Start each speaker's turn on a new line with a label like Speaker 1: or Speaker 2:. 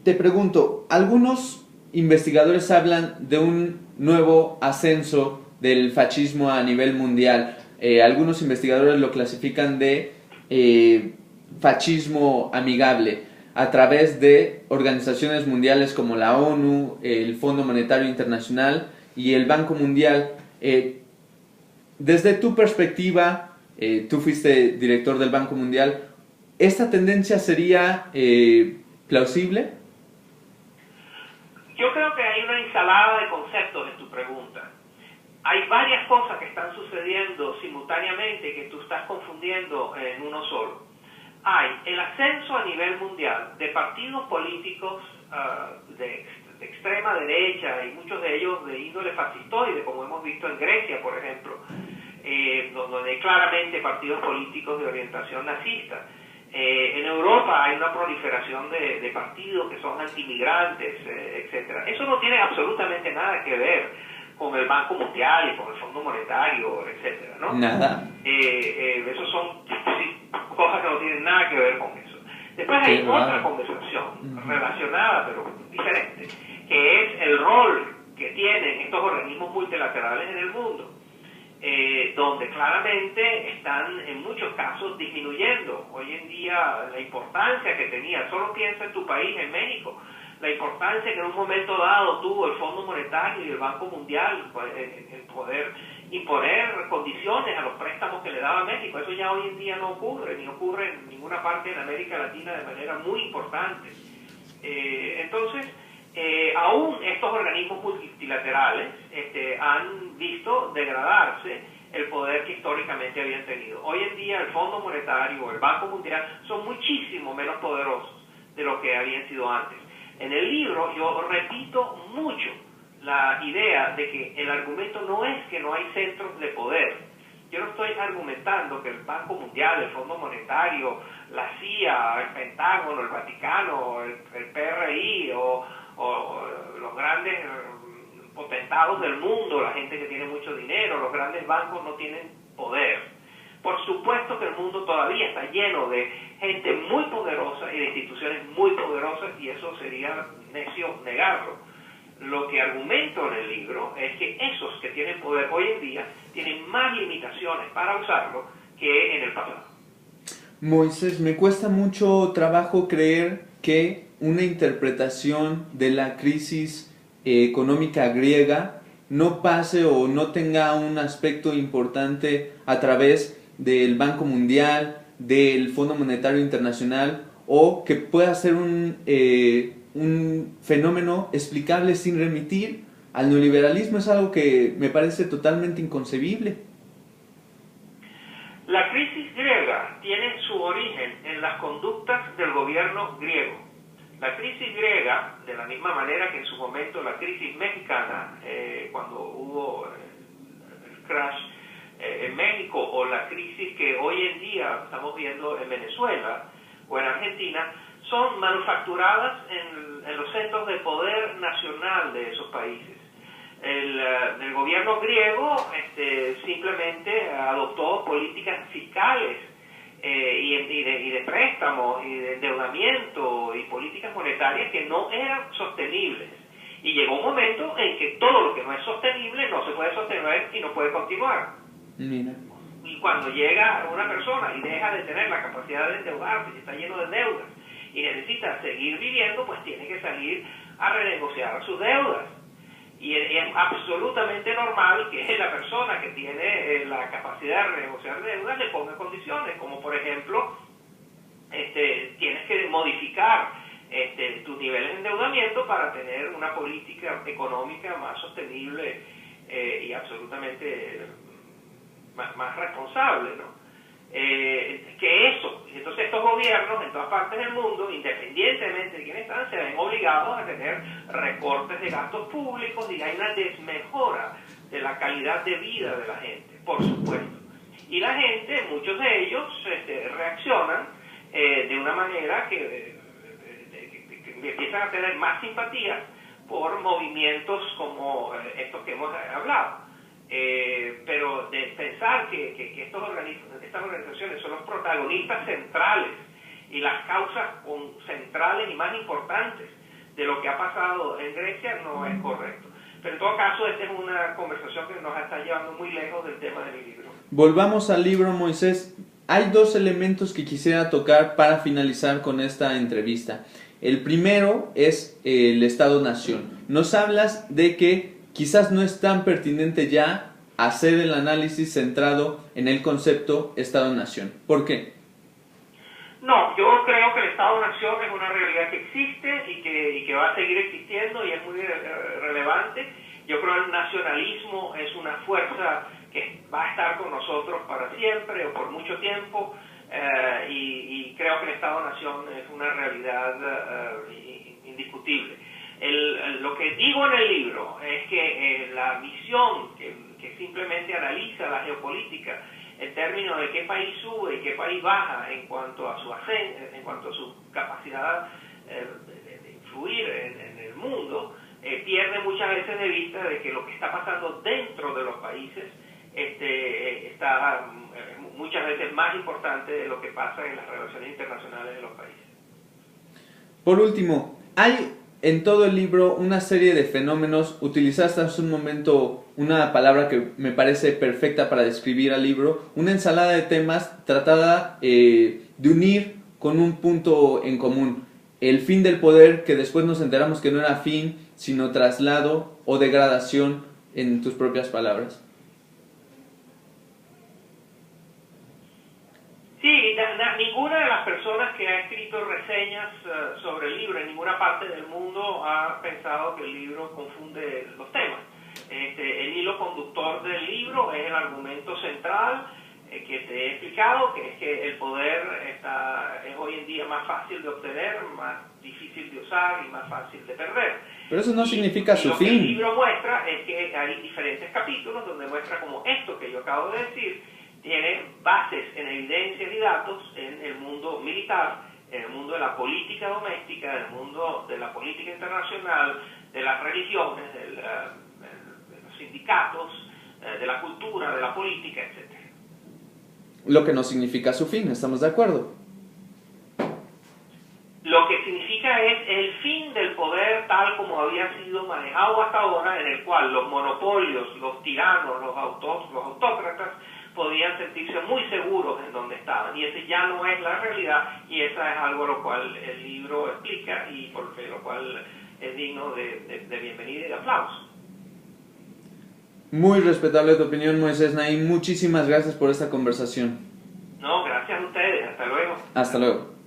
Speaker 1: Te pregunto, algunos investigadores hablan de un nuevo ascenso del fascismo a nivel mundial. Algunos investigadores lo clasifican de fascismo amigable a través de organizaciones mundiales como la ONU, el Fondo Monetario Internacional y el Banco Mundial. Desde tu perspectiva, tú fuiste director del Banco Mundial, ¿esta tendencia sería plausible?
Speaker 2: Yo creo que hay una ensalada de conceptos en tu pregunta. Hay varias cosas que están sucediendo simultáneamente que tú estás confundiendo en uno solo. Hay el ascenso a nivel mundial de partidos políticos de extrema derecha y muchos de ellos de índole fascistoide, como hemos visto en Grecia, por ejemplo, donde hay claramente partidos políticos de orientación nazista. En Europa hay una proliferación de partidos que son antimigrantes, etcétera. Eso no tiene absolutamente nada que ver con el Banco Mundial y con el Fondo Monetario, etcétera, ¿no?
Speaker 1: Nada.
Speaker 2: Esos son cosas que no tienen nada que ver con eso. Después hay otra conversación relacionada, pero diferente, que es el rol que tienen estos organismos multilaterales en el mundo. Donde claramente están en muchos casos disminuyendo. Hoy en día la importancia que tenía, solo piensa en tu país, en México, la importancia que en un momento dado tuvo el Fondo Monetario y el Banco Mundial en poder imponer condiciones a los préstamos que le daba México. Eso ya hoy en día no ocurre, ni ocurre en ninguna parte de América Latina de manera muy importante. Entonces, aún estos organismos multilaterales han visto degradarse el poder que históricamente habían tenido. Hoy en día el Fondo Monetario o el Banco Mundial son muchísimo menos poderosos de lo que habían sido antes. En el libro yo repito mucho la idea de que el argumento no es que no hay centros de poder. Yo no estoy argumentando que el Banco Mundial, el Fondo Monetario, la CIA, el Pentágono, el Vaticano, el PRI o los grandes potentados del mundo, la gente que tiene mucho dinero, los grandes bancos no tienen poder. Por supuesto que el mundo todavía está lleno de gente muy poderosa y de instituciones muy poderosas, y eso sería necio negarlo. Lo que argumento en el libro es que esos que tienen poder hoy en día tienen más limitaciones para usarlo que en el pasado.
Speaker 1: Moisés, me cuesta mucho trabajo creer que una interpretación de la crisis económica griega no pase o no tenga un aspecto importante a través del Banco Mundial, del Fondo Monetario Internacional, o que pueda ser un fenómeno explicable sin remitir al neoliberalismo. Es algo que me parece totalmente inconcebible.
Speaker 2: La crisis griega tiene su origen en las conductas del gobierno griego. La crisis griega, de la misma manera que en su momento la crisis mexicana, cuando hubo el crash en México, o la crisis que hoy en día estamos viendo en Venezuela o en Argentina, son manufacturadas en los centros de poder nacional de esos países. El gobierno griego simplemente adoptó políticas fiscales y de préstamos y de endeudamiento y políticas monetarias que no eran sostenibles. Y llegó un momento en que todo lo que no es sostenible no se puede sostener y no puede continuar.
Speaker 1: Mira.
Speaker 2: Y cuando llega una persona y deja de tener la capacidad de endeudarse y está lleno de deudas y necesita seguir viviendo, pues tiene que salir a renegociar sus deudas. Y es absolutamente normal que la persona que tiene la capacidad de renegociar deudas le ponga condiciones, como por ejemplo, tienes que modificar tus niveles de endeudamiento para tener una política económica más sostenible y absolutamente más responsable, ¿no? Que eso. Entonces estos gobiernos en todas partes del mundo, independientemente de quién están, se ven obligados a tener recortes de gastos públicos, y hay una desmejora de la calidad de vida de la gente, por supuesto. Y la gente, muchos de ellos, reaccionan de una manera que empiezan a tener más simpatías por movimientos como estos que hemos hablado. Pero de pensar que estas organizaciones son los protagonistas centrales y las causas centrales y más importantes de lo que ha pasado en Grecia no es correcto. Pero en todo caso, esta es una conversación que nos está llevando muy lejos del tema de mi libro.
Speaker 1: Volvamos al libro, Moisés. Hay dos elementos que quisiera tocar para finalizar con esta entrevista. El primero es el Estado-Nación. Nos hablas de que quizás no es tan pertinente ya hacer el análisis centrado en el concepto Estado-Nación. ¿Por qué?
Speaker 2: No, yo creo que el Estado-Nación es una realidad que existe y que va a seguir existiendo y es muy relevante. Yo creo que el nacionalismo es una fuerza que va a estar con nosotros para siempre o por mucho tiempo, y creo que el Estado-Nación es una realidad indiscutible. Lo que digo en el libro es que la visión que simplemente analiza la geopolítica en términos de qué país sube y qué país baja en cuanto a su capacidad de influir en el mundo, pierde muchas veces de vista de que lo que está pasando dentro de los países está muchas veces más importante de lo que pasa en las relaciones internacionales de los países.
Speaker 1: Por último, hay en todo el libro una serie de fenómenos. Utilizaste hace un momento una palabra que me parece perfecta para describir al libro, una ensalada de temas tratada de unir con un punto en común: el fin del poder, que después nos enteramos que no era fin, sino traslado o degradación, en tus propias palabras.
Speaker 2: Sí, ninguna de las personas que ha escrito reseñas sobre el libro en ninguna parte del mundo ha pensado que el libro confunde los temas. El hilo conductor del libro es el argumento central que te he explicado, que es que el poder es hoy en día más fácil de obtener, más difícil de usar y más fácil de perder.
Speaker 1: Pero eso no significa su fin.
Speaker 2: Lo que el libro muestra es que hay diferentes capítulos donde muestra como esto que yo acabo de decir tiene bases en evidencias y datos en el mundo militar, en el mundo de la política doméstica, en el mundo de la política internacional, de las religiones, de los sindicatos, de la cultura, de la política, etc.
Speaker 1: Lo que no significa su fin, ¿estamos de acuerdo?
Speaker 2: Lo que significa es el fin del poder tal como había sido manejado hasta ahora, en el cual los monopolios, los tiranos, los autócratas podían sentirse muy seguros en donde estaban, y ese ya no es la realidad, y esa es algo a lo cual el libro explica y por lo cual es digno de bienvenida y de aplauso.
Speaker 1: Muy respetable tu opinión, Moisés Naim. Muchísimas gracias por esta conversación.
Speaker 2: No, gracias a ustedes. Hasta luego.
Speaker 1: Hasta luego.